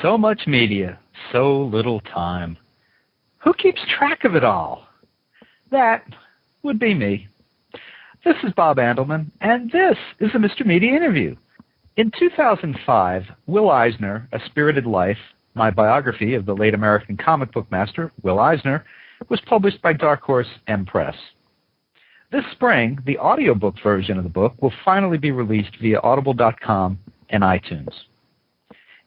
So much media, so little time. Who keeps track of it all? That would be me. This is Bob Andelman, and this is a Mr. Media Interview. In 2005, Will Eisner, A Spirited Life, my biography of the late American comic book master, Will Eisner, was published by Dark Horse M Press. This spring, the audiobook version of the book will finally be released via audible.com and iTunes.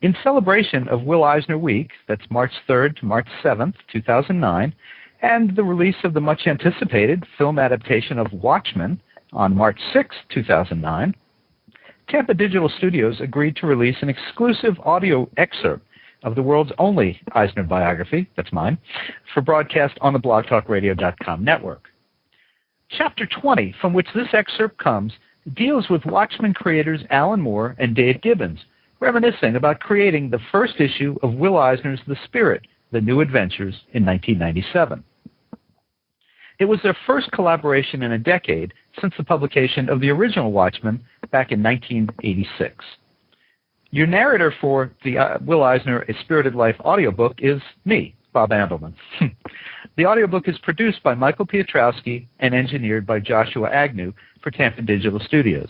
In celebration of Will Eisner Week, that's March 3rd to March 7th, 2009, and the release of the much-anticipated film adaptation of Watchmen on March 6, 2009, Tampa Digital Studios agreed to release an exclusive audio excerpt of the world's only Eisner biography, that's mine, for broadcast on the blogtalkradio.com network. Chapter 20, from which this excerpt comes, deals with Watchmen creators Alan Moore and Dave Gibbons, reminiscing about creating the first issue of Will Eisner's The Spirit, The New Adventures in 1997. It was their first collaboration in a decade since the publication of the original Watchmen back in 1986. Your narrator for the Will Eisner A Spirited Life audiobook is me, Bob Andelman. The audiobook is produced by Michael Piotrowski and engineered by Joshua Agnew for Tampa Digital Studios.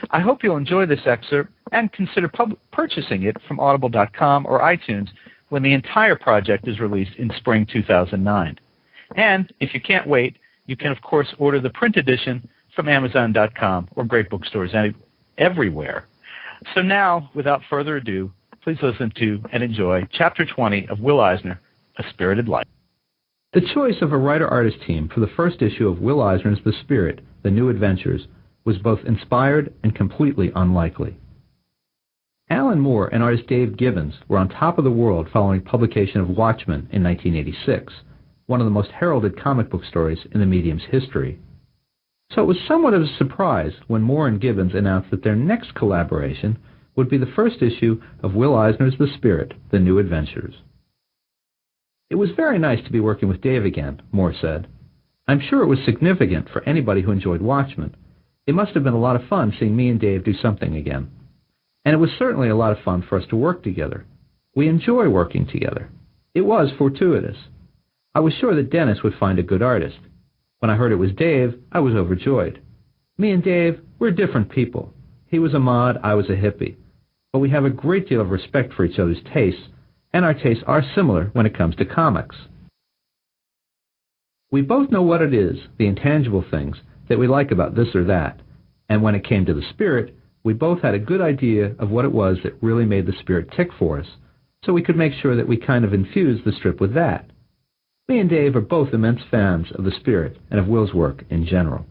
I hope you'll enjoy this excerpt and consider purchasing it from audible.com or iTunes when the entire project is released in spring 2009. And if you can't wait, you can, of course, order the print edition from Amazon.com or great bookstores everywhere. So now, without further ado, please listen to and enjoy Chapter 20 of Will Eisner, A Spirited Life. The choice of a writer-artist team for the first issue of Will Eisner's The Spirit, The New Adventures, was both inspired and completely unlikely. Alan Moore and artist Dave Gibbons were on top of the world following publication of Watchmen in 1986, one of the most heralded comic book stories in the medium's history. So it was somewhat of a surprise when Moore and Gibbons announced that their next collaboration would be the first issue of Will Eisner's The Spirit, The New Adventures. It was very nice to be working with Dave again, Moore said. I'm sure it was significant for anybody who enjoyed Watchmen. It must have been a lot of fun seeing me and Dave do something again. And it was certainly a lot of fun for us to work together. We enjoy working together. It was fortuitous. I was sure that Dennis would find a good artist. When I heard it was Dave, I was overjoyed. Me and Dave, we're different people. He was a mod, I was a hippie. But we have a great deal of respect for each other's tastes, and our tastes are similar when it comes to comics. We both know what it is, the intangible things, that we like about this or that, and when it came to the Spirit, we both had a good idea of what it was that really made the Spirit tick for us, so we could make sure that we kind of infused the strip with that. Me and Dave are both immense fans of the Spirit and of Will's work in general.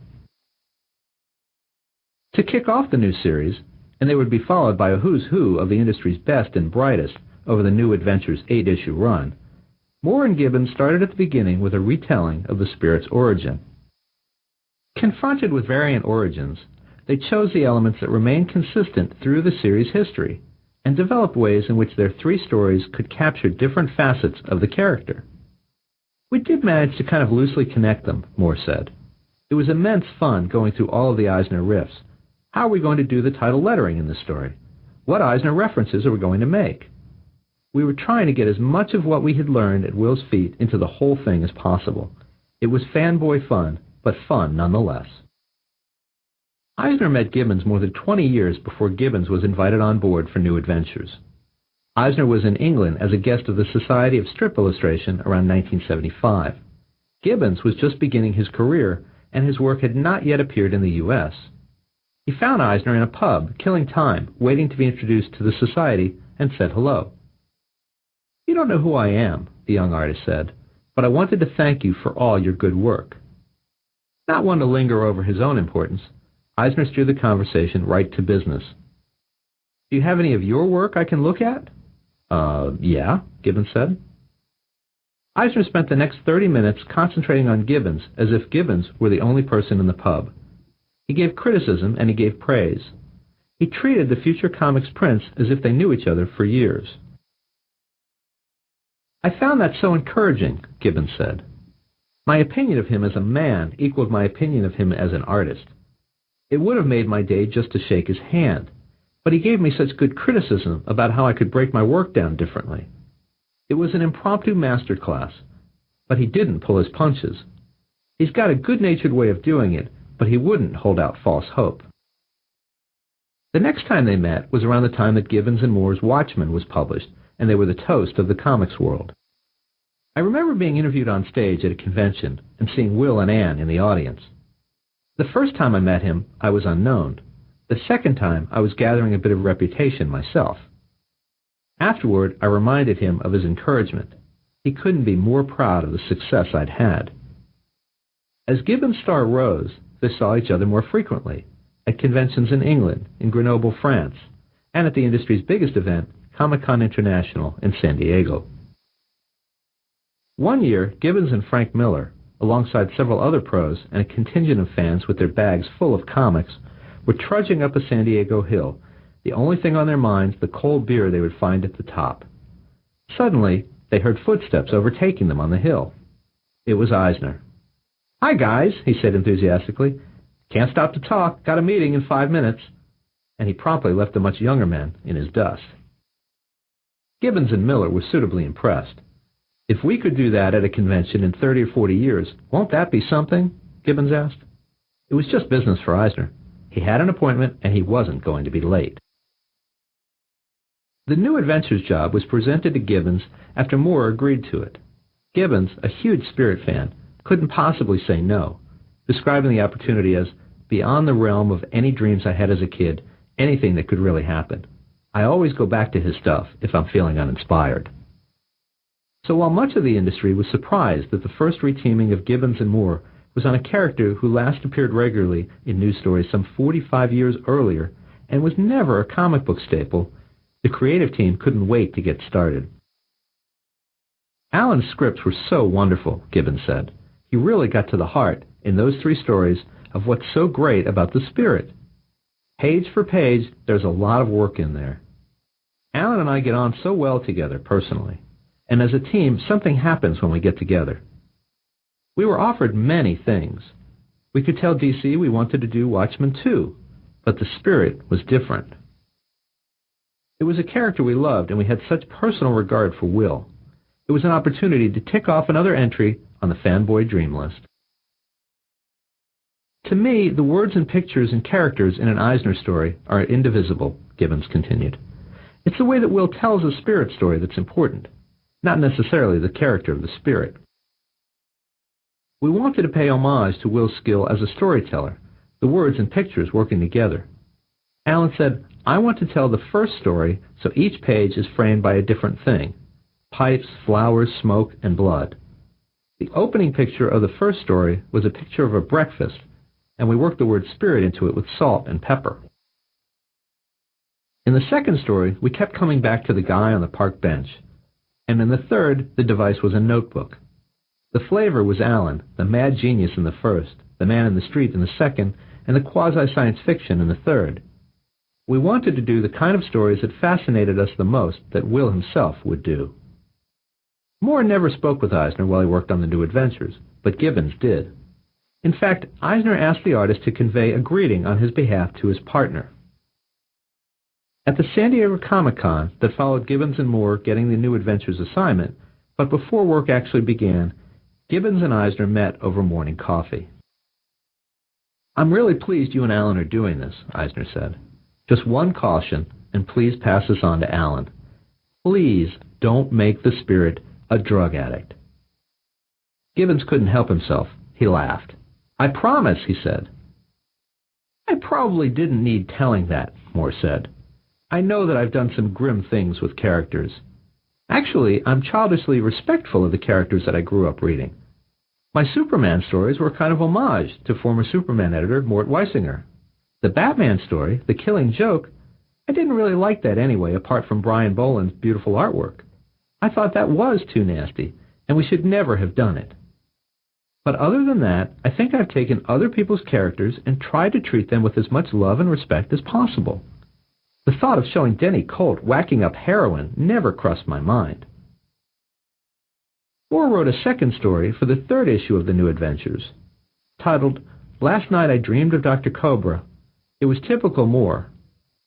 To kick off the new series, and they would be followed by a who's who of the industry's best and brightest over the New Adventures 8-issue run, Moore and Gibbons started at the beginning with a retelling of the Spirit's origin. Confronted with variant origins, they chose the elements that remain consistent through the series' history and developed ways in which their three stories could capture different facets of the character. We did manage to kind of loosely connect them, Moore said. It was immense fun going through all of the Eisner riffs. How are we going to do the title lettering in this story? What Eisner references are we going to make? We were trying to get as much of what we had learned at Will's feet into the whole thing as possible. It was fanboy fun, but fun nonetheless. Eisner met Gibbons more than 20 years before Gibbons was invited on board for New Adventures. Eisner was in England as a guest of the Society of Strip Illustration around 1975. Gibbons was just beginning his career, and his work had not yet appeared in the U.S. He found Eisner in a pub, killing time, waiting to be introduced to the Society, and said hello. "You don't know who I am," the young artist said, "but I wanted to thank you for all your good work." Not one to linger over his own importance, Eisner steered the conversation right to business. "Do you have any of your work I can look at?" Yeah, Gibbons said. Eisner spent the next 30 minutes concentrating on Gibbons as if Gibbons were the only person in the pub. He gave criticism and he gave praise. He treated the future comics prints as if they knew each other for years. "I found that so encouraging," Gibbons said. "My opinion of him as a man equaled my opinion of him as an artist. It would have made my day just to shake his hand. but he gave me such good criticism about how I could break my work down differently. It was an impromptu master class, but he didn't pull his punches. He's got a good-natured way of doing it, but he wouldn't hold out false hope. The next time they met was around the time that Gibbons and Moore's Watchmen was published, and they were the toast of the comics world. I remember being interviewed on stage at a convention and seeing Will and Ann in the audience. The first time I met him, I was unknown. The second time, I was gathering a bit of reputation myself. Afterward, I reminded him of his encouragement. He couldn't be more proud of the success I'd had. As Gibbons' star rose, they saw each other more frequently, at conventions in England, in Grenoble, France, and at the industry's biggest event, Comic-Con International in San Diego. One year, Gibbons and Frank Miller, alongside several other pros and a contingent of fans with their bags full of comics, were trudging up a San Diego hill, the only thing on their minds the cold beer they would find at the top. Suddenly, they heard footsteps overtaking them on the hill. It was Eisner. "Hi, guys," he said enthusiastically. "Can't stop to talk. Got a meeting in 5 minutes." And he promptly left the much younger man in his dust. Gibbons and Miller were suitably impressed. "If we could do that at a convention in 30 or 40 years, won't that be something?" Gibbons asked. It was just business for Eisner. He had an appointment, and he wasn't going to be late. The New Adventures job was presented to Gibbons after Moore agreed to it. Gibbons, a huge Spirit fan, couldn't possibly say no, describing the opportunity as beyond the realm of any dreams I had as a kid, anything that could really happen. I always go back to his stuff if I'm feeling uninspired. So while much of the industry was surprised that the first reteaming of Gibbons and Moore was on a character who last appeared regularly in news stories some 45 years earlier and was never a comic book staple, the creative team couldn't wait to get started. Alan's scripts were so wonderful, Gibbons said. He really got to the heart, in those 3 stories, of what's so great about the Spirit. Page for page, there's a lot of work in there. Alan and I get on so well together, personally. And as a team, something happens when we get together. We were offered many things. We could tell DC we wanted to do Watchmen too, but the Spirit was different. It was a character we loved, and we had such personal regard for Will. It was an opportunity to tick off another entry on the fanboy dream list. To me, the words and pictures and characters in an Eisner story are indivisible, Gibbons continued. It's the way that Will tells a Spirit story that's important, not necessarily the character of the Spirit. We wanted to pay homage to Will's skill as a storyteller, the words and pictures working together. Alan said, "I want to tell the first story so each page is framed by a different thing: pipes, flowers, smoke, and blood." The opening picture of the first story was a picture of a breakfast, and we worked the word Spirit into it with salt and pepper. In the second story, we kept coming back to the guy on the park bench, and in the third, the device was a notebook. The flavor was Alan, the mad genius in the first, the man in the street in the second, and the quasi-science fiction in the third. We wanted to do the kind of stories that fascinated us the most that Will himself would do. Moore never spoke with Eisner while he worked on the New Adventures, but Gibbons did. In fact, Eisner asked the artist to convey a greeting on his behalf to his partner. At the San Diego Comic-Con that followed Gibbons and Moore getting the New Adventures assignment, but before work actually began, Gibbons and Eisner met over morning coffee. "I'm really pleased you and Alan are doing this," Eisner said. "Just one caution, and please pass this on to Alan. Please don't make the Spirit a drug addict." Gibbons couldn't help himself. He laughed. "I promise," he said. "I probably didn't need telling that," Moore said. "I know that I've done some grim things with characters. Actually, I'm childishly respectful of the characters that I grew up reading. My Superman stories were kind of homage to former Superman editor Mort Weisinger. The Batman story, The Killing Joke, I didn't really like that anyway, apart from Brian Boland's beautiful artwork. I thought that was too nasty, and we should never have done it. But other than that, I think I've taken other people's characters and tried to treat them with as much love and respect as possible. The thought of showing Denny Colt whacking up heroin never crossed my mind." Moore wrote a second story for the third issue of the New Adventures. Titled, "Last Night I Dreamed of Dr. Cobra," it was typical Moore.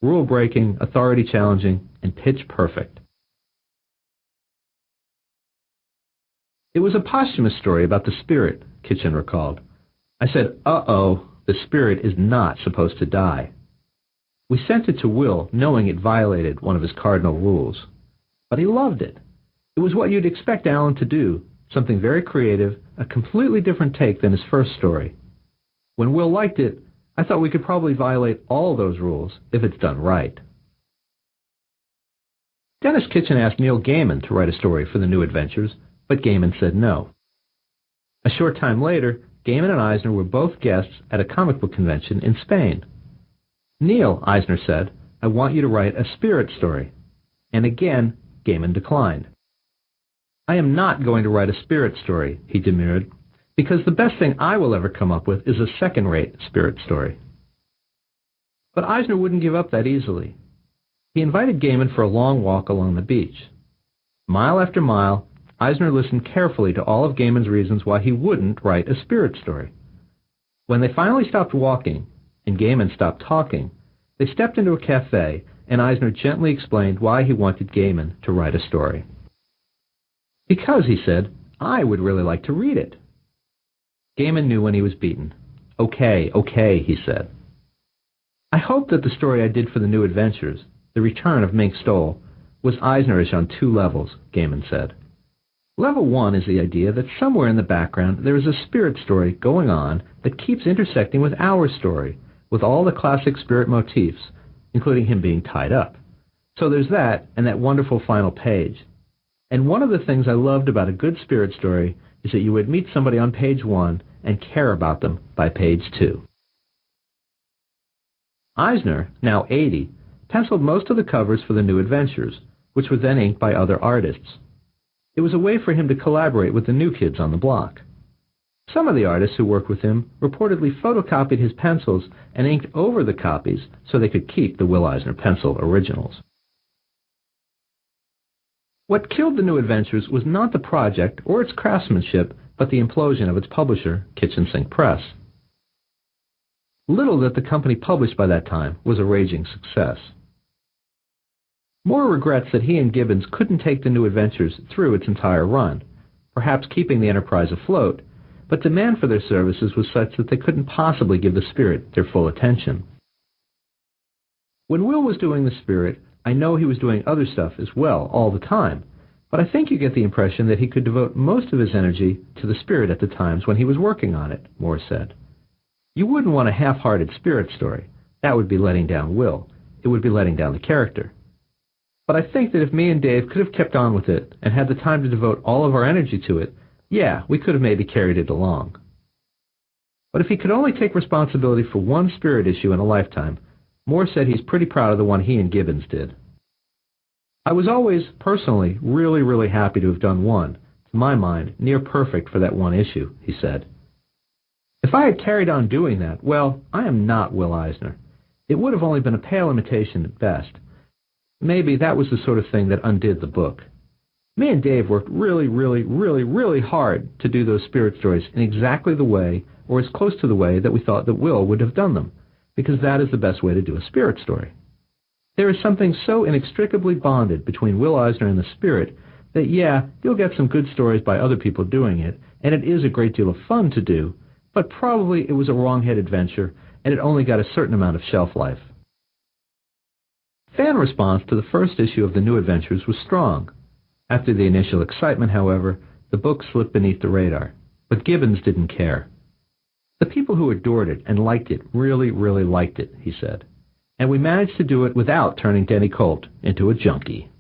rule-breaking, authority-challenging, and pitch-perfect. It was a posthumous story about the spirit, Kitchen recalled. I said, uh-oh, the spirit is not supposed to die. We sent it to Will, knowing it violated one of his cardinal rules. But he loved it. It was what you'd expect Alan to do, something very creative, a completely different take than his first story. When Will liked it, I thought we could probably violate all those rules if it's done right. Dennis Kitchen asked Neil Gaiman to write a story for the New Adventures, but Gaiman said no. A short time later, Gaiman and Eisner were both guests at a comic book convention in Spain. Neil, Eisner said, I want you to write a spirit story. And again, Gaiman declined. I am not going to write a spirit story, he demurred, because the best thing I will ever come up with is a second-rate spirit story. But Eisner wouldn't give up that easily. He invited Gaiman for a long walk along the beach. Mile after mile, Eisner listened carefully to all of Gaiman's reasons why he wouldn't write a spirit story. When they finally stopped walking, and Gaiman stopped talking, they stepped into a cafe, and Eisner gently explained why he wanted Gaiman to write a story. Because, he said, I would really like to read it. Gaiman knew when he was beaten. Okay, he said. I hope that the story I did for the New Adventures, The Return of Mink Stole, was Eisnerish on 2 levels, Gaiman said. Level 1 is the idea that somewhere in the background there is a spirit story going on that keeps intersecting with our story, with all the classic spirit motifs, including him being tied up. So there's that, and that wonderful final page. And one of the things I loved about a good spirit story is that you would meet somebody on page 1 and care about them by page 2. Eisner, now 80, penciled most of the covers for the New Adventures, which were then inked by other artists. It was a way for him to collaborate with the new kids on the block. Some of the artists who worked with him reportedly photocopied his pencils and inked over the copies so they could keep the Will Eisner pencil originals. What killed the New Adventures was not the project or its craftsmanship, but the implosion of its publisher, Kitchen Sink Press. Little that the company published by that time was a raging success. Moore regrets that he and Gibbons couldn't take the New Adventures through its entire run, perhaps keeping the enterprise afloat, but demand for their services was such that they couldn't possibly give the Spirit their full attention. When Will was doing the Spirit, I know he was doing other stuff as well all the time, but I think you get the impression that he could devote most of his energy to the Spirit at the times when he was working on it, Moore said. You wouldn't want a half-hearted Spirit story. That would be letting down Will. It would be letting down the character. But I think that if me and Dave could have kept on with it and had the time to devote all of our energy to it, yeah, we could have maybe carried it along. But if he could only take responsibility for one Spirit issue in a lifetime, Moore said he's pretty proud of the one he and Gibbons did. I was always, personally, really happy to have done one, to my mind, near perfect for that one issue, he said. If I had carried on doing that, well, I am not Will Eisner. It would have only been a pale imitation at best. Maybe that was the sort of thing that undid the book. Me and Dave worked really hard to do those spirit stories in exactly the way, or as close to the way, that we thought that Will would have done them, because that is the best way to do a spirit story. There is something so inextricably bonded between Will Eisner and the Spirit that, yeah, you'll get some good stories by other people doing it, and it is a great deal of fun to do, but probably it was a wrong-headed venture, and it only got a certain amount of shelf life. Fan response to the first issue of the New Adventures was strong. After the initial excitement, however, the book slipped beneath the radar. But Gibbons didn't care. The people who adored it and liked it really liked it, he said. And we managed to do it without turning Denny Colt into a junkie.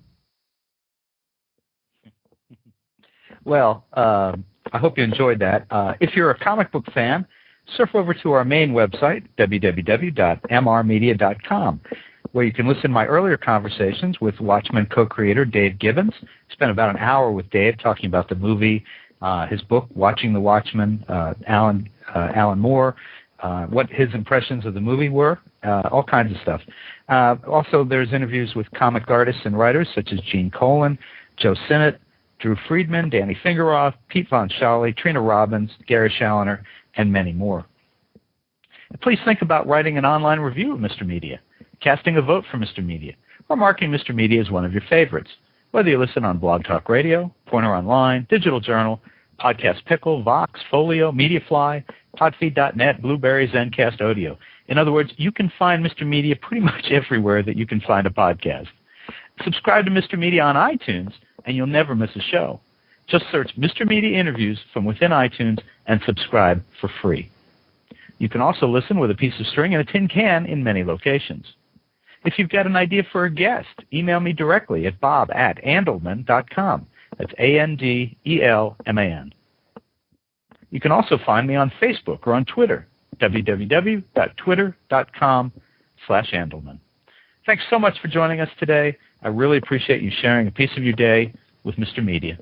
Well, I hope you enjoyed that. If you're a comic book fan, surf over to our main website, www.mrmedia.com, where you can listen to my earlier conversations with Watchmen co-creator Dave Gibbons. Spent about an hour with Dave talking about the movie, his book, Watching the Watchmen, Alan Moore, what his impressions of the movie were, all kinds of stuff. Also, there's interviews with comic artists and writers such as Gene Colan, Joe Sinnott, Drew Friedman, Danny Fingeroth, Pete Von Schally, Trina Robbins, Gary Schalliner, and many more. And please think about writing an online review of Mr. Media. casting a vote for Mr. Media, or marking Mr. Media as one of your favorites, whether you listen on Blog Talk Radio, Pointer Online, Digital Journal, Podcast Pickle, Vox, Folio, Mediafly, Podfeed.net, Blueberry, Zencast Audio. In other words, you can find Mr. Media pretty much everywhere that you can find a podcast. Subscribe to Mr. Media on iTunes, and you'll never miss a show. Just search Mr. Media Interviews from within iTunes and subscribe for free. You can also listen with a piece of string and a tin can in many locations. If you've got an idea for a guest, email me directly at bob@andelman.com. That's ANDELMAN. You can also find me on Facebook or on Twitter, www.twitter.com/Andelman. Thanks so much for joining us today. I really appreciate you sharing a piece of your day with Mr. Media.